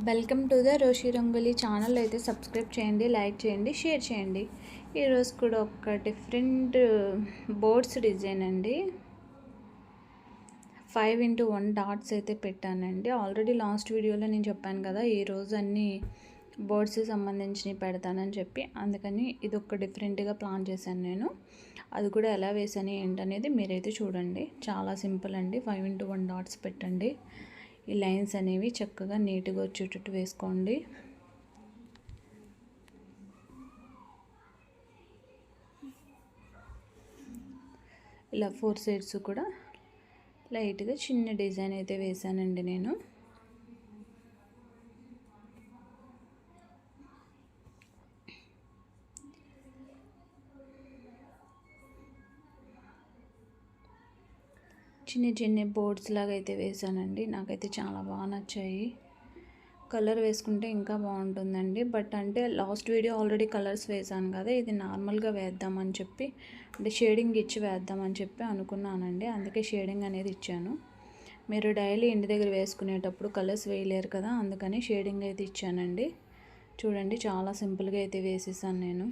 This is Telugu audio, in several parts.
Welcome to the Roshi rangoli channel. అయితే సబ్స్క్రైబ్ చేయండి, లైక్ చేయండి, షేర్ చేయండి. ఈరోజు కూడా ఒక డిఫరెంట్ బోర్డ్స్ డిజైన్ అండి. 5x1 డాట్స్ అయితే పెట్టానండి. ఆల్రెడీ లాస్ట్ వీడియోలో నేను చెప్పాను కదా, ఈరోజు అన్ని బోర్డ్స్ సంబంధించినవి పెడతానని చెప్పి, అందుకని ఇది ఒక డిఫరెంట్గా ప్లాన్ చేశాను నేను. అది కూడా ఎలా వేసాను ఏంటనేది మీరైతే చూడండి. చాలా సింపుల్ అండి. 5x1 డాట్స్ పెట్టండి. ఈ లైన్స్ అనేవి చక్కగా నీట్గా వచ్చేటట్టు వేసుకోండి. ఇలా 4 సైడ్స్ కూడా లైట్గా చిన్న డిజైన్ అయితే వేసానండి నేను. చిన్న చిన్న బోర్డ్స్ లాగా అయితే వేసానండి. నాకైతే చాలా బాగా నచ్చాయి. కలర్ వేసుకుంటే ఇంకా బాగుంటుందండి. బట్ అంటే లాస్ట్ వీడియో ఆల్రెడీ కలర్స్ వేసాను కదా, ఇది నార్మల్గా వేద్దామని చెప్పి, అంటే షేడింగ్ ఇచ్చి వేద్దామని చెప్పి అనుకున్నానండి. అందుకే షేడింగ్ అనేది ఇచ్చాను. మీరు డైలీ ఇంటి దగ్గర వేసుకునేటప్పుడు కలర్స్ వేయలేరు కదా, అందుకని షేడింగ్ అయితే ఇచ్చానండి. చూడండి, చాలా సింపుల్గా అయితే వేసేసాను నేను.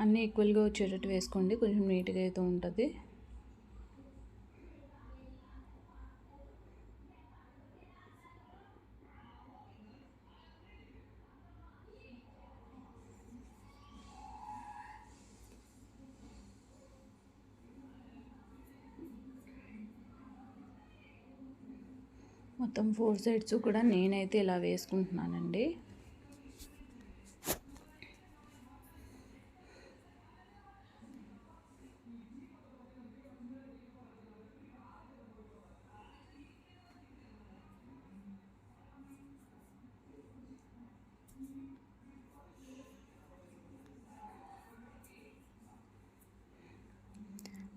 అన్నీ ఈక్వల్గా వచ్చేటట్టు వేసుకోండి, కొంచెం నీట్గా అయితే ఉంటుంది. మొత్తం 4 సైడ్స్ కూడా నేనైతే ఇలా వేసుకుంటున్నానండి.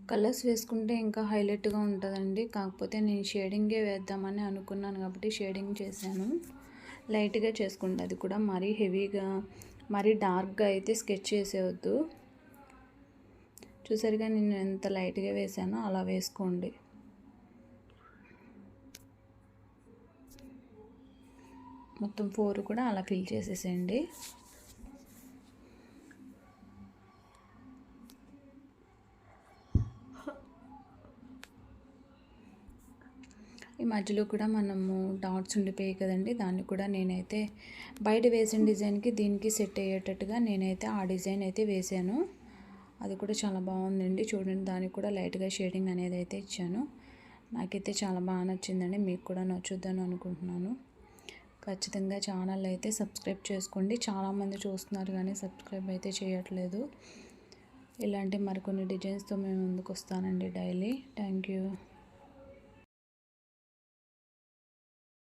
కలర్స్ వేసుకుంటే ఇంకా హైలైట్గా ఉంటుందండి. కాకపోతే నేను షేడింగే వేద్దామని అనుకున్నాను కాబట్టి షేడింగ్ చేశాను. లైట్గా చేసుకుంటే, అది కూడా మరీ హెవీగా మరీ డార్క్గా అయితే స్కెచ్ చేసేవద్దు. చూసారుగా నేను ఎంత లైట్గా వేసానో అలా వేసుకోండి. మొత్తం 4 కూడా అలా ఫిల్ చేసేసేయండి. ఈ మధ్యలో కూడా మనము డాట్స్ ఉండిపోయాయి కదండి, దాన్ని కూడా నేనైతే బయట వేసిన డిజైన్కి దీనికి సెట్ అయ్యేటట్టుగా నేనైతే ఆ డిజైన్ అయితే వేసాను. అది కూడా చాలా బాగుందండి. చూడండి, దానికి కూడా లైట్గా షేడింగ్ అనేది అయితే ఇచ్చాను. నాకైతే చాలా బాగా నచ్చిందండి. మీకు కూడా నచ్చుద్దని అనుకుంటున్నాను. ఖచ్చితంగా ఛానల్ అయితే సబ్స్క్రైబ్ చేసుకోండి. చాలామంది చూస్తున్నారు కానీ సబ్స్క్రైబ్ అయితే చేయట్లేదు. ఇలాంటి మరికొన్ని డిజైన్స్తో మేము ముందుకు వస్తానండి డైలీ. Thank you.